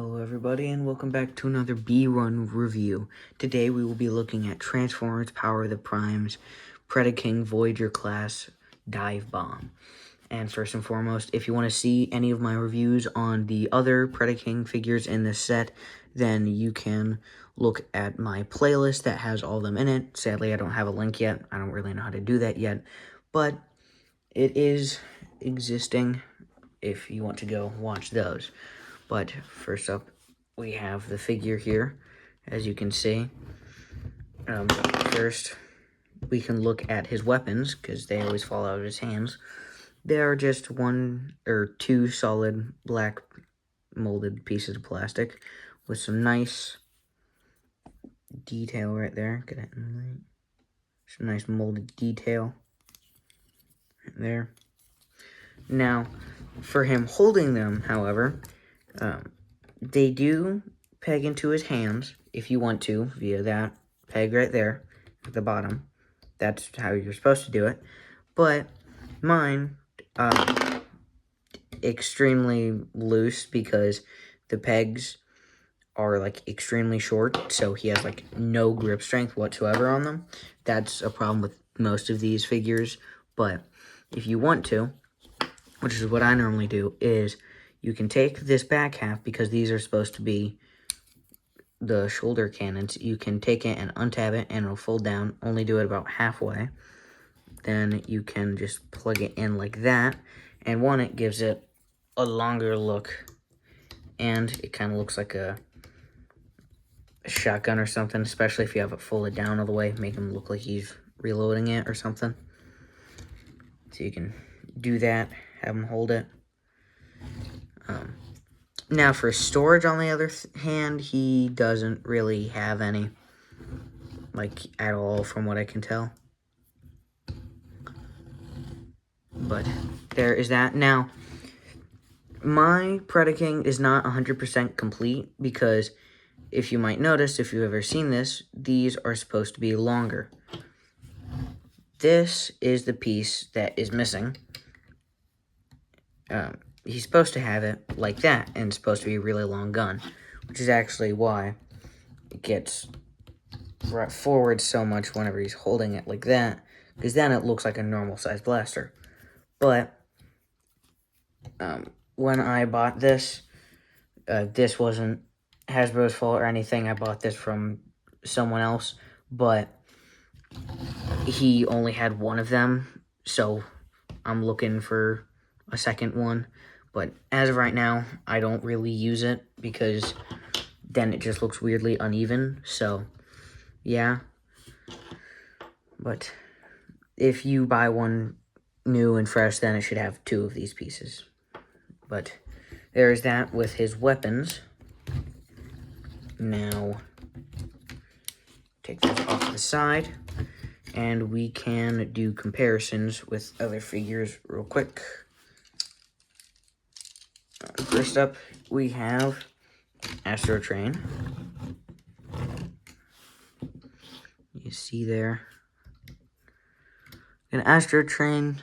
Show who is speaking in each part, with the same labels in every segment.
Speaker 1: Hello everybody and welcome back to another B-Run review. Today we will be looking at Transformers Power of the Primes Predaking Voyager class dive bomb. And first and foremost, if you want to see any of my reviews on the other Predaking figures in this set, then you can look at my playlist that has all of them in it. Sadly, I don't have a link yet. I don't really know how to do that yet, but it is existing if you want to go watch those. But first up, we have the figure here, as you can see. First, we can look at his weapons, because they always fall out of his hands. They are just one or two solid black molded pieces of plastic with some nice detail right there. Get it in the light. Some nice molded detail right there. Now, for him holding them, however, they do peg into his hands if you want to via that peg right there at the bottom. That's how you're supposed to do it. But mine, extremely loose because the pegs are like extremely short, so he has like no grip strength whatsoever on them. That's a problem with most of these figures, but if you want to, which is what I normally do, is you can take this back half, because these are supposed to be the shoulder cannons. You can take it and untab it, and it'll fold down. Only do it about halfway. Then you can just plug it in like that, and it gives it a longer look, and it kind of looks like a shotgun or something, especially if you have it folded down all the way. Make him look like he's reloading it or something. So you can do that, have him hold it. Now for storage, on the other hand, he doesn't really have any, like, at all from what I can tell. But there is that. Now, my Predaking is not 100% complete, because if you might notice, if you've ever seen this, these are supposed to be longer. This is the piece that is missing. He's supposed to have it like that, and it's supposed to be a really long gun, which is actually why it gets brought forward so much whenever he's holding it like that, because then it looks like a normal-sized blaster. But when I bought this, this wasn't Hasbro's fault or anything. I bought this from someone else, but he only had one of them, so I'm looking for a second one. But as of right now, I don't really use it, because then it just looks weirdly uneven. So, yeah. But if you buy one new and fresh, then it should have two of these pieces. But there's that with his weapons. Now, take this off to the side, and we can do comparisons with other figures real quick. First up, we have Astro Train. You see there. An Astro Train.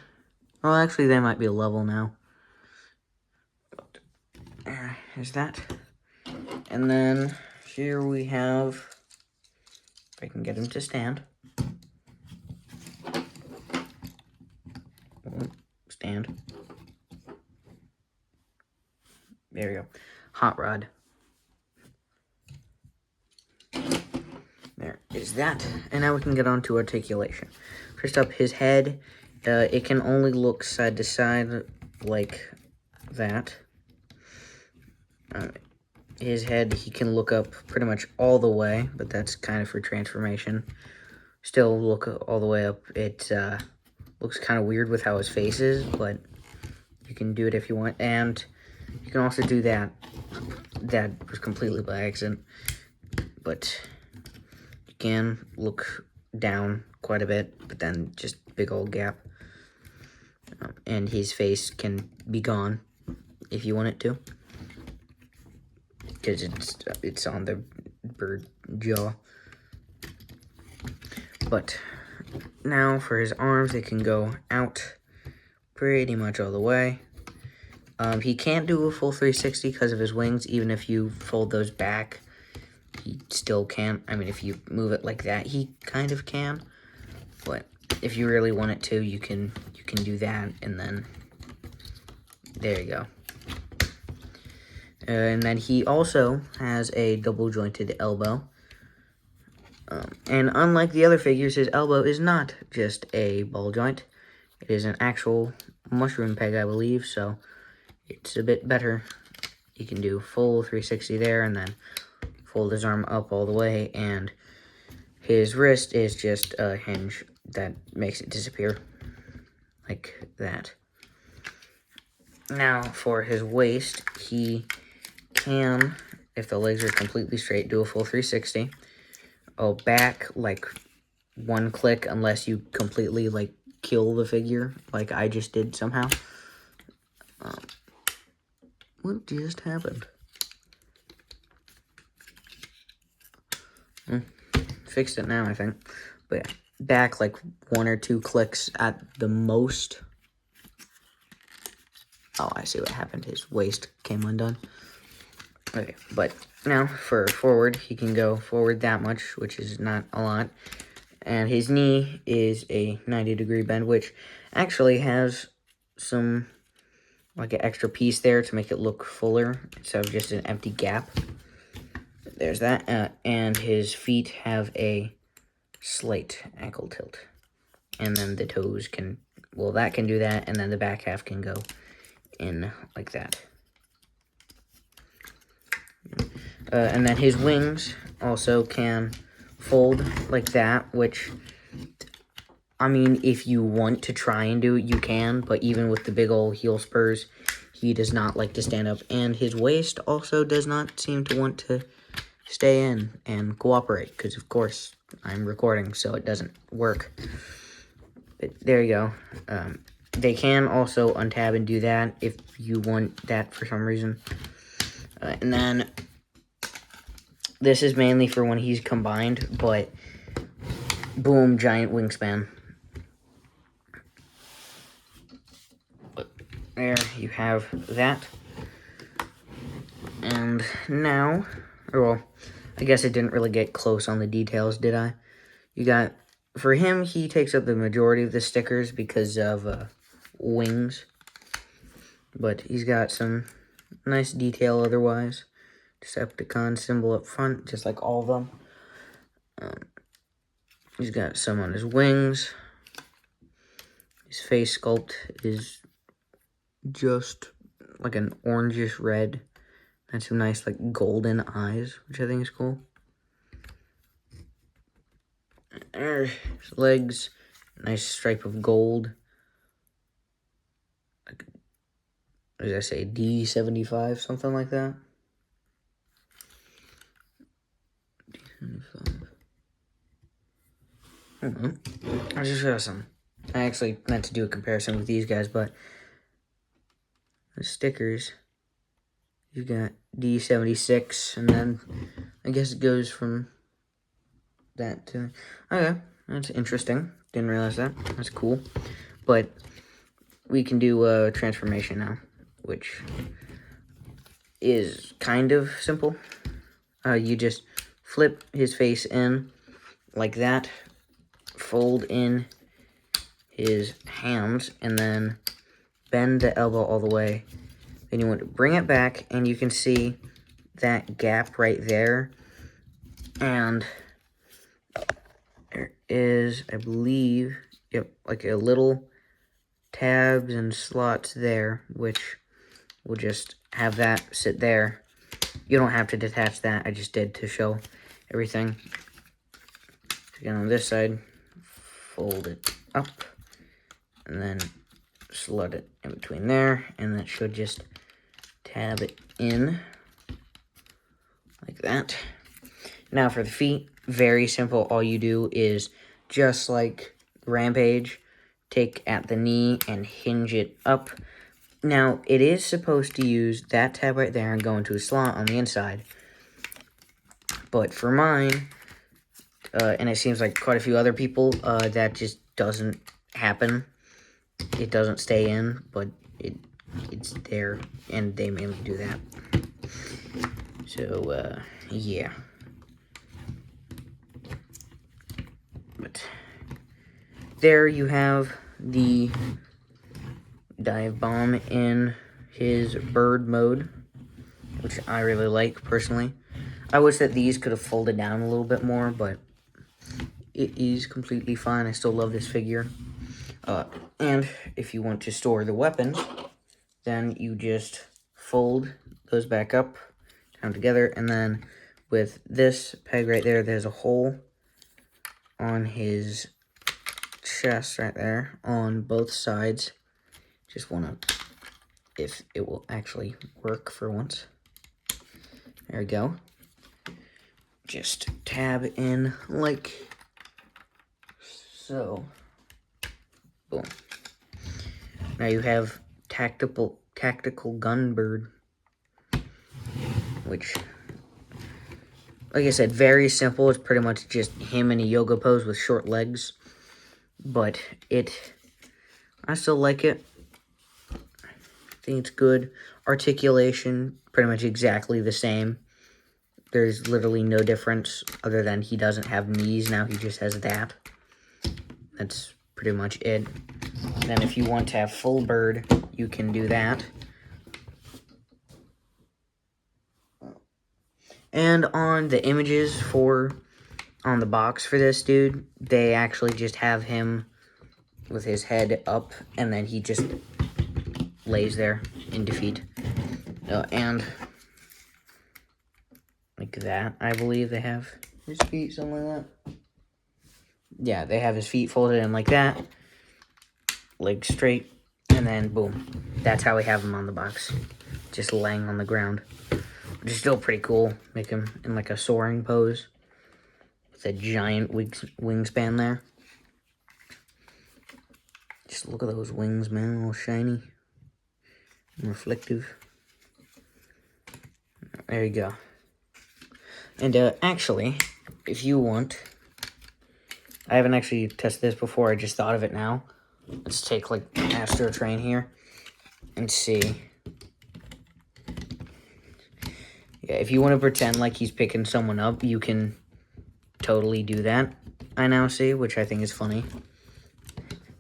Speaker 1: Well, actually, they might be level now. There's that. And then here we have, if I can get him to stand. Stand. There we go. Hot Rod. There is that. And now we can get on to articulation. First up, his head. It can only look side to side like that. His head, he can look up pretty much all the way, but that's kind of for transformation. Still look all the way up. It looks kind of weird with how his face is, but you can do it if you want. And you can also do that. That was completely by accident. But you can look down quite a bit, but then just big old gap. And his face can be gone if you want it to, because it's on the bird jaw. But now for his arms, they can go out pretty much all the way. He can't do a full 360 because of his wings. Even if you fold those back, he still can't. I mean, if you move it like that, he kind of can. But if you really want it to, you can do that, and then there you go. And then he also has a double jointed elbow. And unlike the other figures, his elbow is not just a ball joint. It is an actual mushroom peg, I believe, so it's a bit better. You can do full 360 there, and then fold his arm up all the way, and his wrist is just a hinge that makes it disappear, like that. Now, for his waist, he can, if the legs are completely straight, do a full 360. Oh, back, like, one click, unless you completely, like, kill the figure, like I just did somehow. What just happened? Fixed it now, I think. But yeah, back, like, 1 or 2 clicks at the most. Oh, I see what happened. His waist came undone. Okay, but now for forward, he can go forward that much, which is not a lot. And his knee is a 90-degree bend, which actually has some, like, an extra piece there to make it look fuller instead of just an empty gap. There's that. And his feet have a slight ankle tilt. And then the toes can, well, that can do that, and then the back half can go in like that. And then his wings also can fold like that, which, I mean, if you want to try and do it, you can, but even with the big old heel spurs, he does not like to stand up, and his waist also does not seem to want to stay in and cooperate, because, of course, I'm recording, so it doesn't work. But there you go. They can also untab and do that if you want that for some reason. And then this is mainly for when he's combined, but boom, giant wingspan. But there you have that. And now, or well, I guess I didn't really get close on the details, did I? You got, for him, he takes up the majority of the stickers because of wings. But he's got some nice detail otherwise. Decepticon symbol up front, just like all of them. He's got some on his wings. His face sculpt is just like an orangish red. And some nice, like, golden eyes, which I think is cool. His legs, nice stripe of gold. Like, what did I say, D75, something like that? D75. I just got some. I actually meant to do a comparison with these guys, but the stickers, you got D76, and then I guess it goes from that to, okay, that's interesting. Didn't realize that. That's cool. But we can do a transformation now, which is kind of simple. You just flip his face in like that, fold in his hands, and then bend the elbow all the way. Then you want to bring it back, and you can see that gap right there. And there is, I believe, yep, like a little tabs and slots there, which will just have that sit there. You don't have to detach that. I just did to show everything. Again, on this side, fold it up, and then slot it in between there, and that should just tab it in like that. Now for the feet, very simple. All you do is, just like Rampage, take at the knee and hinge it up. Now, it is supposed to use that tab right there and go into a slot on the inside. But for mine, and it seems like quite a few other people, that just doesn't happen. It doesn't stay in, but it it's there, and they mainly do that. So, yeah. But there you have the dive bomb in his bird mode, which I really like, personally. I wish that these could have folded down a little bit more, but it is completely fine. I still love this figure. And if you want to store the weapons, then you just fold those back up, down together, and then with this peg right there, there's a hole on his chest right there on both sides. Just want to, if it will actually work for once. There we go. Just tab in like so. Boom. Now you have tactical gunbird, which, like I said, very simple. It's pretty much just him in a yoga pose with short legs, but I still like it. I think it's good. Articulation, pretty much exactly the same. There's literally no difference other than he doesn't have knees now. He just has that. That's pretty much it. Then if you want to have full bird, you can do that. And on the images on the box for this dude, they actually just have him with his head up, and then he just lays there in defeat. And like that, I believe they have his feet, something like that. Yeah, they have his feet folded in like that, legs straight, and then boom. That's how we have him on the box, just laying on the ground. Which is still pretty cool. Make him in like a soaring pose with a giant wingspan there. Just look at those wings, man, all shiny and reflective. There you go. And actually, if you want, I haven't actually tested this before, I just thought of it now. Let's take like Astro Train here and see. Yeah, if you want to pretend like he's picking someone up, you can totally do that, I now see, which I think is funny.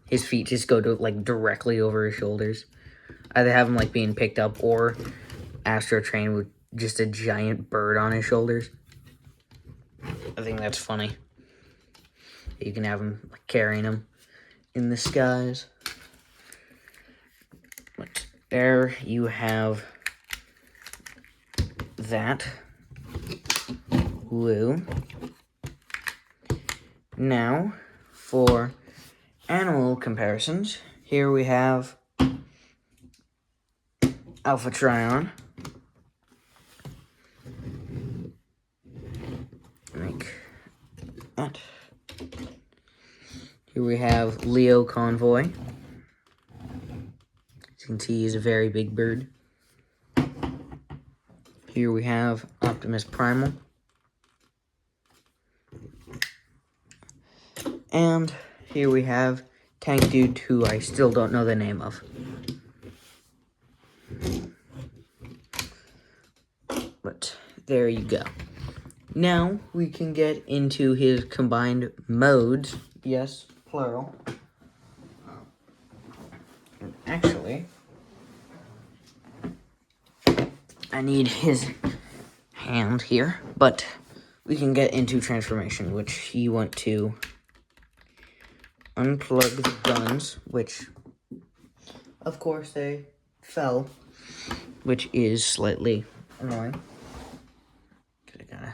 Speaker 1: His feet just go to like directly over his shoulders. Either have him like being picked up or Astro Train with just a giant bird on his shoulders. I think that's funny. You can have him like, carrying him in the skies. But there you have that. Woo. Now, for animal comparisons, here we have Alpha Trion. Like that. Here we have Leo Convoy. As you can see, he's a very big bird. Here we have Optimus Primal. And here we have Tank Dude, who I still don't know the name of. But there you go. Now we can get into his combined modes. Yes, plural. And actually, I need his hand here, but we can get into transformation, which you want to unplug the guns, which, of course, they fell, which is slightly annoying. Because I gotta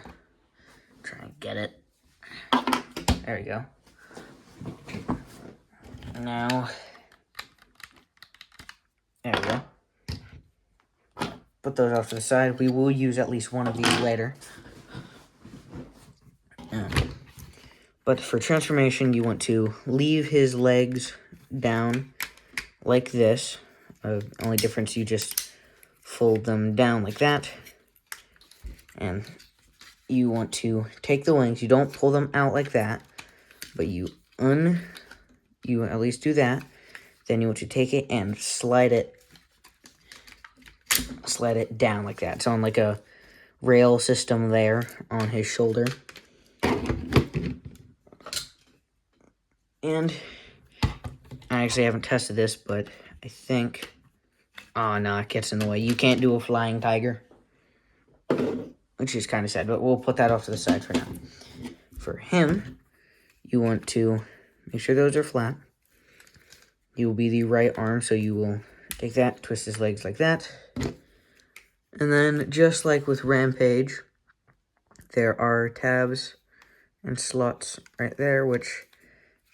Speaker 1: try and get it. There we go. Now, there we go. Put those off to the side. We will use at least one of these later. But for transformation, you want to leave his legs down like this. Only difference, you just fold them down like that. And you want to take the wings. You don't pull them out like that, but you at least do that. Then you want to take it and slide it slide it down like that. It's on like a rail system there on his shoulder. And I actually haven't tested this, but I think... Oh, no, it gets in the way. You can't do a flying tiger, which is kind of sad, but we'll put that off to the side for now. For him, you want to make sure those are flat. You will be the right arm, so you will take that, twist his legs like that. And then, just like with Rampage, there are tabs and slots right there, which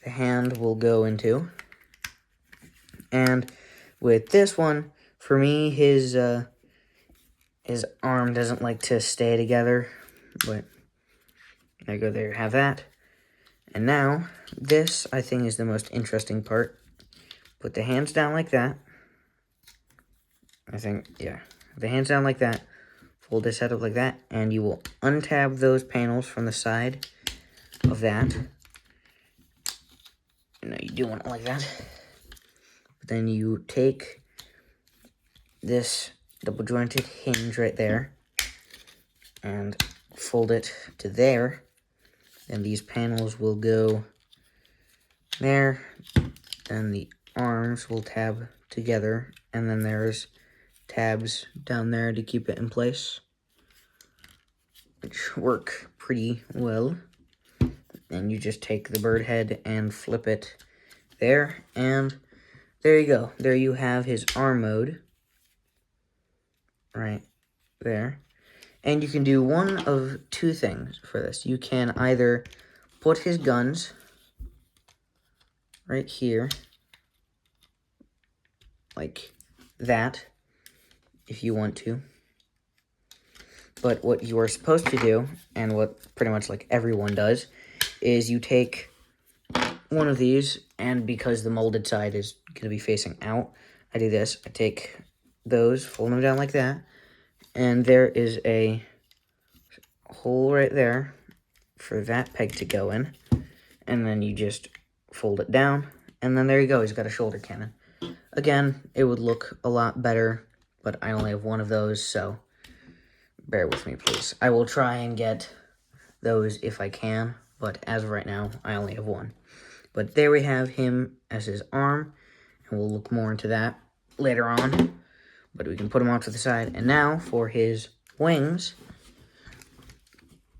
Speaker 1: the hand will go into. And with this one, for me, his arm doesn't like to stay together, but there you go, there you have that. And now, this, I think, is the most interesting part. Put the hands down like that. I think, yeah. Put the hands down like that. Fold this head up like that. And you will untab those panels from the side of that. No, you do want it like that. But then you take this double jointed hinge right there and fold it to there. And these panels will go there. Then the arms will tab together. And then there's tabs down there to keep it in place, which work pretty well. And you just take the bird head and flip it there. And there you go. There you have his arm mode. Right there. And you can do one of two things for this. You can either put his guns right here, like that, if you want to. But what you are supposed to do, and what pretty much like everyone does, is you take one of these, and because the molded side is going to be facing out, I do this. I take those, fold them down like that, and there is a hole right there for that peg to go in, and then you just fold it down, and then there you go. He's got a shoulder cannon. Again, it would look a lot better, but I only have one of those, so bear with me, please. I will try and get those if I can, but as of right now, I only have one. But there we have him as his arm, and we'll look more into that later on. But we can put him off to the side. And now for his wings,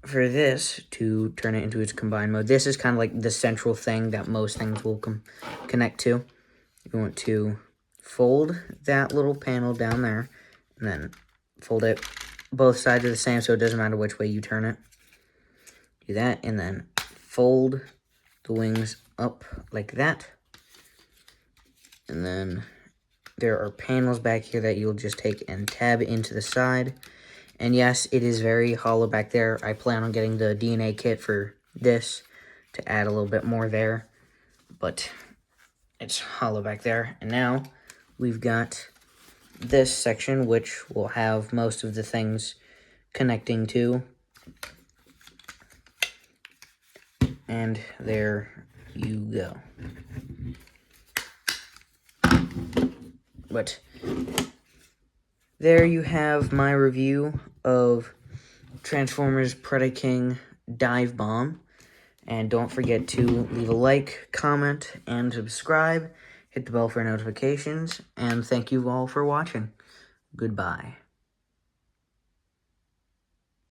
Speaker 1: for this to turn it into his combined mode. This is kind of like the central thing that most things will connect to. You want to fold that little panel down there, and then fold it. Both sides are the same, so it doesn't matter which way you turn it. Do that, and then fold the wings up like that. And then there are panels back here that you'll just take and tab into the side. And yes, it is very hollow back there. I plan on getting the DNA kit for this to add a little bit more there. But it's hollow back there. And now we've got this section, which will have most of the things connecting to. And there you go. But there you have my review of Transformers Predaking Divebomb. And don't forget to leave a like, comment, and subscribe. Hit the bell for notifications. And thank you all for watching. Goodbye.